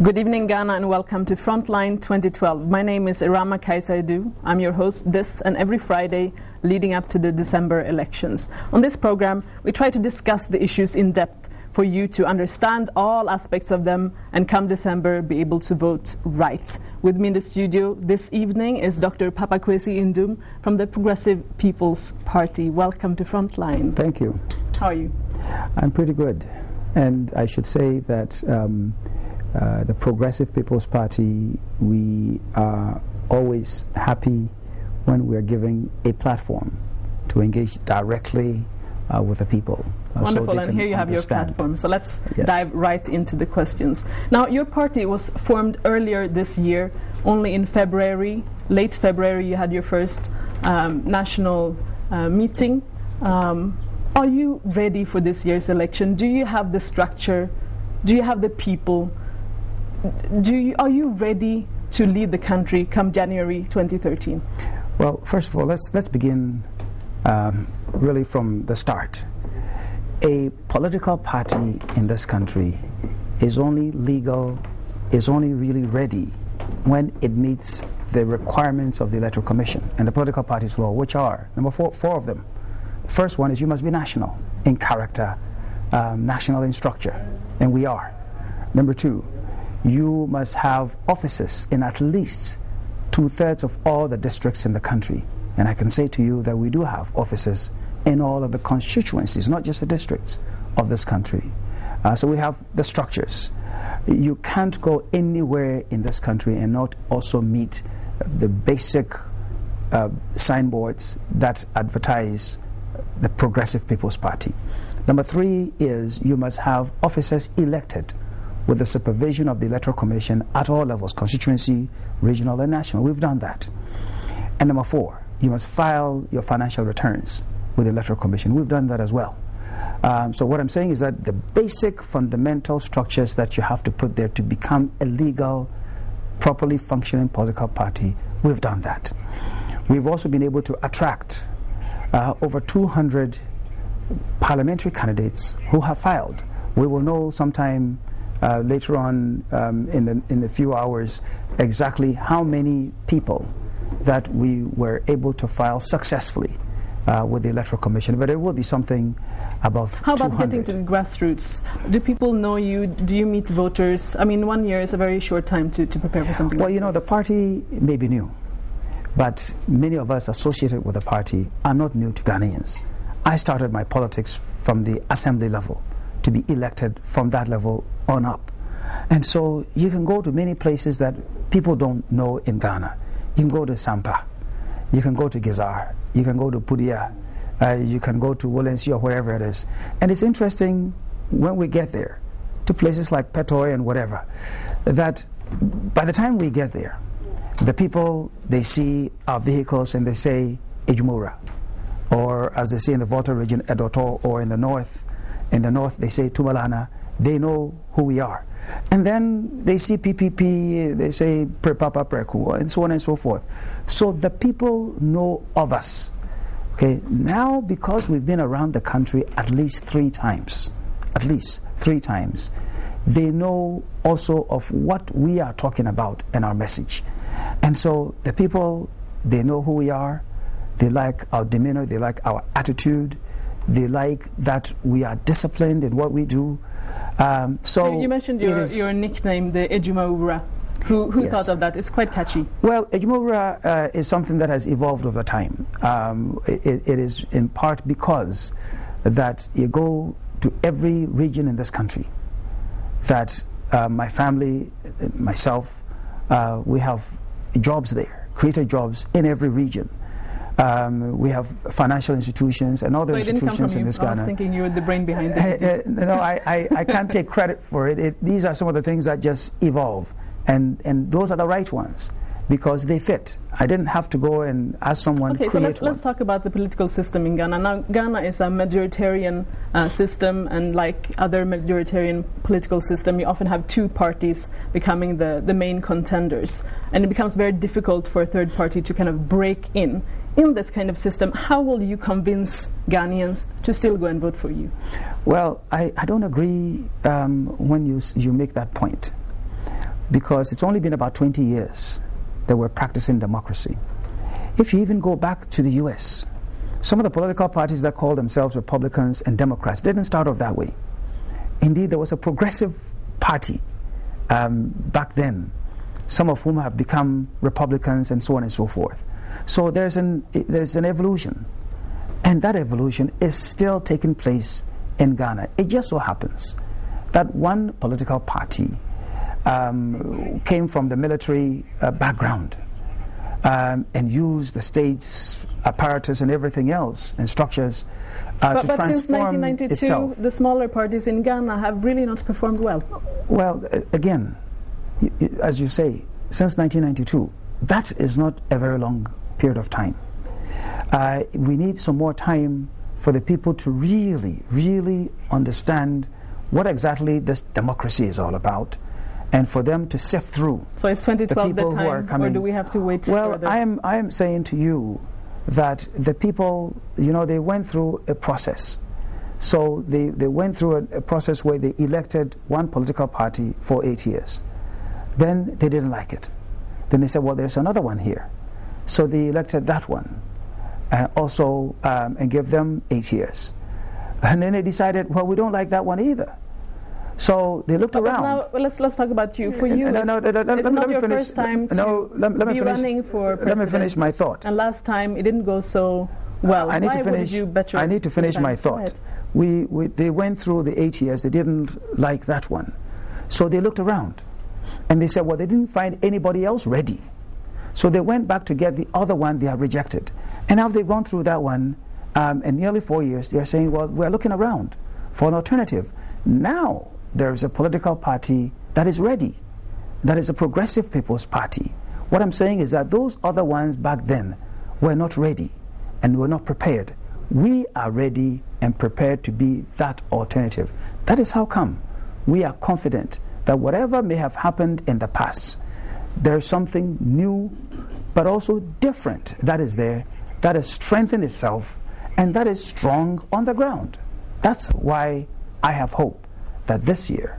Good evening, Ghana, and welcome to Frontline 2012. My name is Irama Kaisaidu. I'm your host this and every Friday leading up to the December elections. On this program, we try to discuss the issues in depth for you to understand all aspects of them and come December be able to vote right. With me in the studio this evening is Dr. Papa Kwesi Nduom from the Progressive People's Party. Welcome to Frontline. Thank you. How are you? I'm pretty good. And I should say that the Progressive People's Party, we are always happy when we are given a platform to engage directly with the people. Wonderful, so and here you have your platform. So let's Yes. dive right into the questions. Now, your party was formed earlier this year, only in February. Late February, you had your first national meeting. Are you ready for this year's election? Do you have the structure? Do you have the people? Are you ready to lead the country come January 2013? Well, first of all, let's begin really from the start. A political party in this country is only legal, is only really ready when it meets the requirements of the Electoral Commission and the political parties law, which are, number four of them. The first one is you must be national in character, national in structure, and we are. Number two, you must have offices in at least 2/3 of all the districts in the country. And I can say to you that we do have offices in all of the constituencies, not just the districts of this country. So we have the structures. You can't go anywhere in this country and not also meet the basic signboards that advertise the Progressive People's Party. Number three is you must have officers elected with the supervision of the Electoral Commission at all levels, constituency, regional, and national. We've done that. And number four, you must file your financial returns with the Electoral Commission. We've done that as well. So what I'm saying is that the basic fundamental structures that you have to put there to become a legal, properly functioning political party, we've done that. We've also been able to attract over 200 parliamentary candidates who have filed. We will know sometime later on in the few hours exactly how many people that we were able to file successfully with the Electoral Commission, but it will be something above 200. How about getting to the grassroots? Do people know you? Do you meet voters? I mean, 1 year is a very short time to prepare for something Well, like you know, this. the party may be new, but many of us associated with the party are not new to Ghanaians. I started my politics from the assembly level to be elected from that level on up. And so you can go to many places that people don't know in Ghana. You can go to Sampa, you can go to Gizar, you can go to Pudia, you can go to Wolensi or wherever it is. And it's interesting when we get there, to places like Petoy and whatever, that by the time we get there, the people, they see our vehicles and they say Ignora, or as they say in the Volta region, Edoto, or in the north they say Tumalana. They know who we are. And then they see PPP, they say Prepapa Preku, and so on and so forth. So the people know of us. Okay, now because we've been around the country at least three times, they know also of what we are talking about and our message. And so the people, they know who we are, they like our demeanor, they like our attitude, they like that we are disciplined in what we do. So you mentioned your nickname, the Ejuma Ura. Who Yes. thought of that? It's quite catchy. Well, Ejuma is something that has evolved over time. It is in part because that you go to every region in this country, that my family, myself, we have jobs there, created jobs in every region. We have financial institutions and other institutions in this Ghana. I was thinking you were the brain behind it. No, I can't take credit for it. These are some of the things that just evolve, and those are the right ones because they fit. I didn't have to go and ask someone to create one. Okay, so let's talk about the political system in Ghana. Now, Ghana is a majoritarian system, and like other majoritarian political system, you often have two parties becoming the main contenders, and it becomes very difficult for a third party to kind of break in this kind of system. How will you convince Ghanaians to still go and vote for you? Well, I don't agree when you make that point. because it's only been about 20 years that we're practicing democracy. If you even go back to the US, some of the political parties that call themselves Republicans and Democrats didn't start off that way. Indeed, there was a progressive party back then, some of whom have become Republicans and so on and so forth. So there's an evolution, and that evolution is still taking place in Ghana. It just so happens that one political party came from the military background and used the state's apparatus and everything else and structures to transform since 1992, itself. The smaller parties in Ghana have really not performed well. Well, again, as you say, since 1992, that is not a very long period of time. We need some more time for the people to really, really understand what exactly this democracy is all about, and for them to sift through. So is 2012 the time, or do we have to wait further? Well, I am saying to you that the people, they went through a process. So they went through a process where they elected one political party for 8 years. Then they didn't like it. Then they said, well, there's another one here. So they elected that one also and gave them 8 years. And then they decided, well, we don't like that one either. So they looked around. Now, let's talk about you. For you, it's not your first time to be running for president. Let me finish my thought. And last time it didn't go so well. I need to finish my thought. They went through the 8 years. They didn't like that one. So they looked around. And they said, well, they didn't find anybody else ready. So they went back to get the other one they had rejected. And now they've gone through that one, in nearly 4 years, they are saying, well, we're looking around for an alternative. Now there is a political party that is ready. That is a Progressive People's Party. What I'm saying is that those other ones back then were not ready and were not prepared. We are ready and prepared to be that alternative. That is how come we are confident that whatever may have happened in the past, there is something new but also different that is there, that has strengthened itself, and that is strong on the ground. That's why I have hope that this year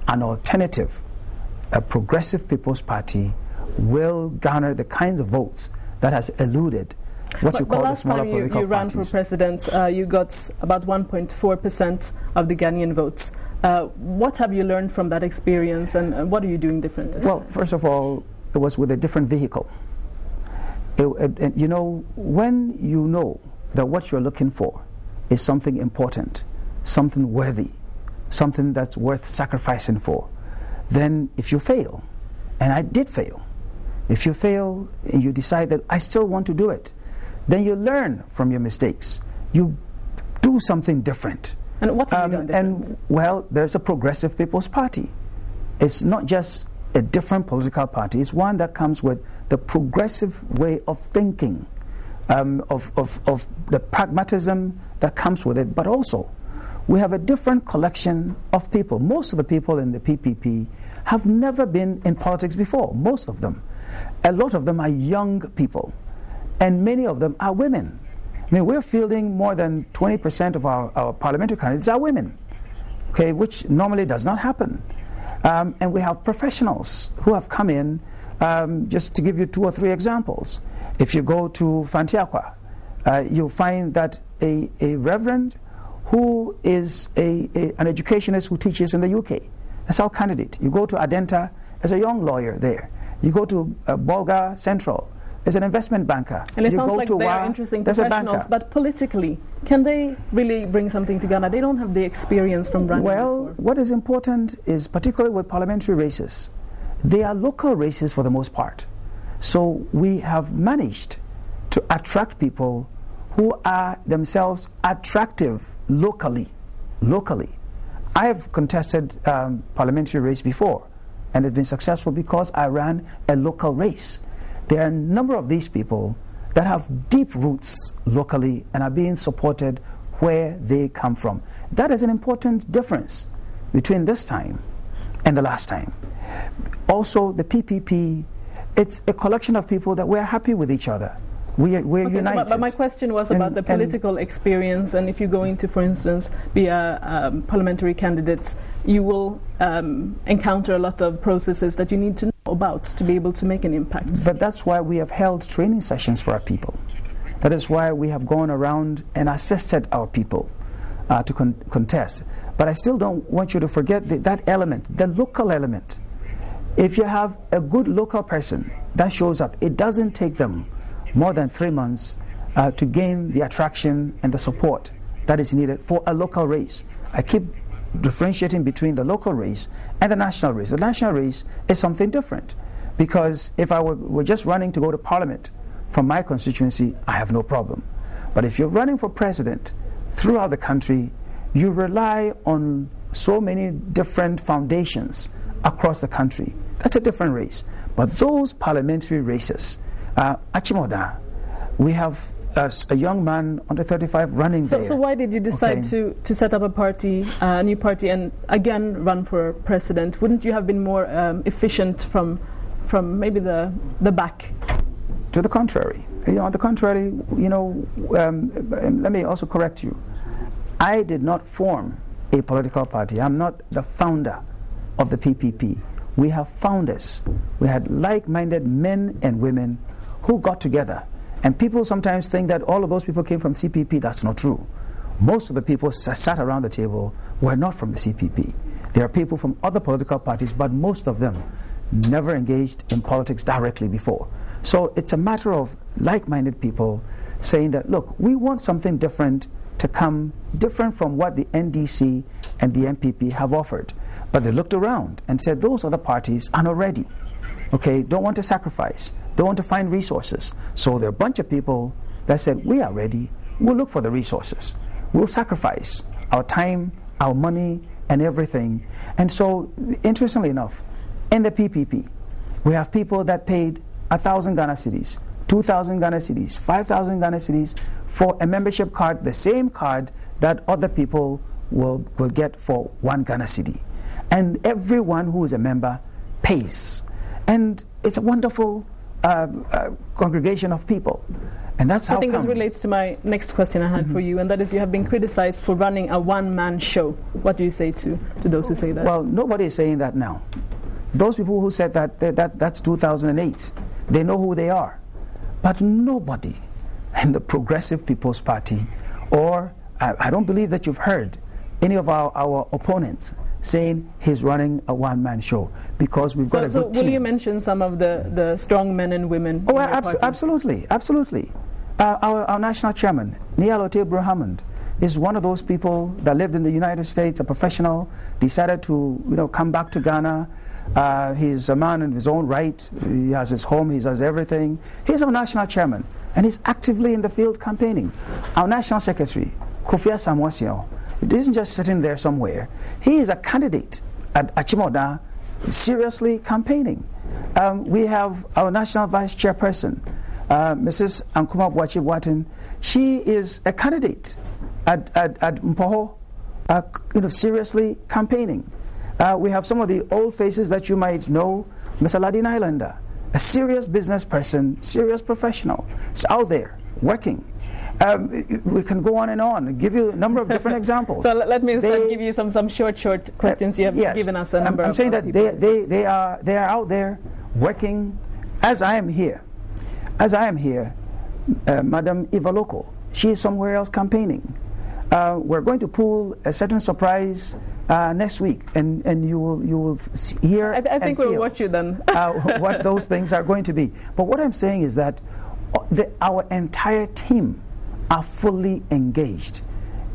an alternative, a Progressive People's Party, will garner the kinds of votes that has eluded what you call the smaller political parties. Last time you ran for president, you got about 1.4% of the Ghanaian votes. What have you learned from that experience, and what are you doing different this time? First of all, it was with a different vehicle. When you know that what you're looking for is something important, something worthy, something that's worth sacrificing for, then if you fail, and I did fail, if you fail and you decide that I still want to do it, then you learn from your mistakes. You do something different. And what have you done different? Well, there's a Progressive People's Party. It's not just a different political party. It's one that comes with the progressive way of thinking, of the pragmatism that comes with it. But also, we have a different collection of people. Most of the people in the PPP have never been in politics before, most of them. A lot of them are young people, and many of them are women. I mean, we're fielding more than 20% of our parliamentary candidates are women, okay, which normally does not happen. And we have professionals who have come in, just to give you 2 or 3 examples. If you go to Fantiakwa, you'll find that a reverend who is an educationist who teaches in the UK, that's our candidate. You go to Adenta, as a young lawyer there. You go to Bolga Central, as an investment banker. And it sounds like they are interesting professionals, but politically, can they really bring something to Ghana? They don't have the experience from running before. What is important is, particularly with parliamentary races, they are local races for the most part. So we have managed to attract people who are themselves attractive locally. I have contested parliamentary race before, and it's been successful because I ran a local race. There are a number of these people that have deep roots locally and are being supported where they come from. That is an important difference between this time and the last time. Also, the PPP, it's a collection of people that we're happy with each other. We're united. But my question was about the political experience, and if you go into, for instance, be a parliamentary candidate, you will encounter a lot of processes that you need to know about to be able to make an impact. But that's why we have held training sessions for our people. That is why we have gone around and assisted our people to contest. But I still don't want you to forget that element, the local element. If you have a good local person that shows up, it doesn't take them more than 3 months to gain the attraction and the support that is needed for a local race. I keep differentiating between the local race and the national race. The national race is something different, because if I were just running to go to parliament from my constituency, I have no problem. But if you're running for president throughout the country, you rely on so many different foundations across the country. That's a different race. But those parliamentary races, Achimoda, we have a young man under 35 running there. So why did you decide to set up a new party, and again run for president? Wouldn't you have been more efficient from maybe the back? To the contrary. On the contrary, let me also correct you. I did not form a political party. I'm not the founder of the PPP. We have founders. We had like-minded men and women who got together. And people sometimes think that all of those people came from CPP. That's not true. Most of the people sat around the table were not from the CPP. There are people from other political parties, but most of them never engaged in politics directly before. So it's a matter of like-minded people saying that, look, we want something different to come, different from what the NDC and the MPP have offered. But they looked around and said, those other parties are not ready. Don't want to sacrifice, don't want to find resources. So there are a bunch of people that said, we are ready, we'll look for the resources. We'll sacrifice our time, our money, and everything. And so, interestingly enough, in the PPP, we have people that paid 1,000 Ghana cedis, 2,000 Ghana cedis, 5,000 Ghana cedis for a membership card, the same card that other people will get for 1 Ghana cedi. And everyone who is a member pays. And it's a wonderful congregation of people. And that's how I think this relates to my next question I had for you, and that is, you have been criticized for running a one-man show. What do you say to those who say that? Well, nobody is saying that now. Those people who said that's 2008. They know who they are. But nobody in the Progressive People's Party, or I don't believe that you've heard any of our opponents saying he's running a one-man show, because we've got a good team. So will you mention some of the strong men and women? Oh, absolutely. Our national chairman, Nialote Bruhammond, is one of those people that lived in the United States, a professional, decided to come back to Ghana. He's a man in his own right. He has his home, he does everything. He's our national chairman, and he's actively in the field campaigning. Our national secretary, Kofi Asamoah, he isn't just sitting there somewhere. He is a candidate at Achimoda, seriously campaigning. We have our national vice chairperson, Mrs. Ankuma Boachi-Boatin. She is a candidate at Mpoho, seriously campaigning. We have some of the old faces that you might know. Mr. Ladin Islander, a serious business person, serious professional. It's out there working. We can go on and on, give you a number of different examples. So let me give you some short questions. You have given us a number I'm of saying that people. they are out there working as I am here. Madam Ivaloko, she is somewhere else campaigning. We're going to pull a certain surprise next week, and you will hear. I think we'll watch you then. What those things are going to be. But what I'm saying is that our entire team are fully engaged.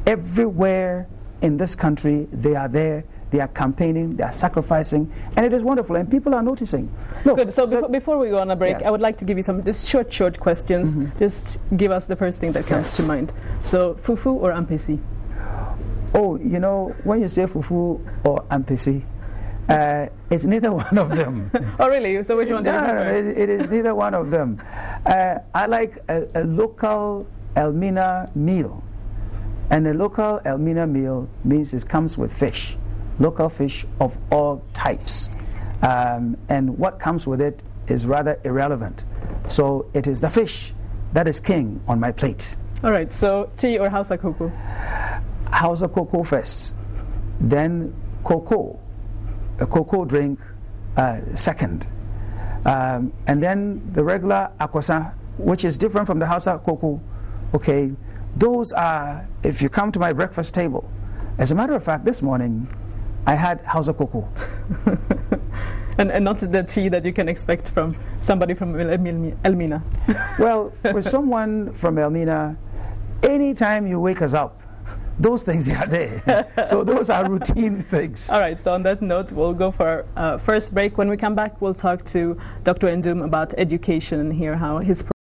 Everywhere in this country, they are there. They are campaigning, they are sacrificing, and it is wonderful, and people are noticing. Look, good. So before we go on a break, yes. I would like to give you some just short questions. Just give us the first thing that comes to mind. So, fufu or ampesi? Oh, when you say fufu or ampesi, it's neither one of them. Oh, really? So which one do you prefer? It is neither one of them. I like a local Elmina meal. And a local Elmina meal means it comes with fish, local fish of all types. And what comes with it is rather irrelevant. So it is the fish That is king on my plate. All right, so tea or Hausa cocoa? Hausa cocoa first, then cocoa, a cocoa drink second, and then the regular akwasa, which is different from the Hausa cocoa. Okay, those are, if you come to my breakfast table. As a matter of fact, this morning I had Hausa cocoa. And not the tea that you can expect from somebody from Elmina. Well, for someone from Elmina, anytime you wake us up, those things, they are there. So those are routine things. All right, so on that note, we'll go for our first break. When we come back, we'll talk to Dr. Nduom about education and hear how his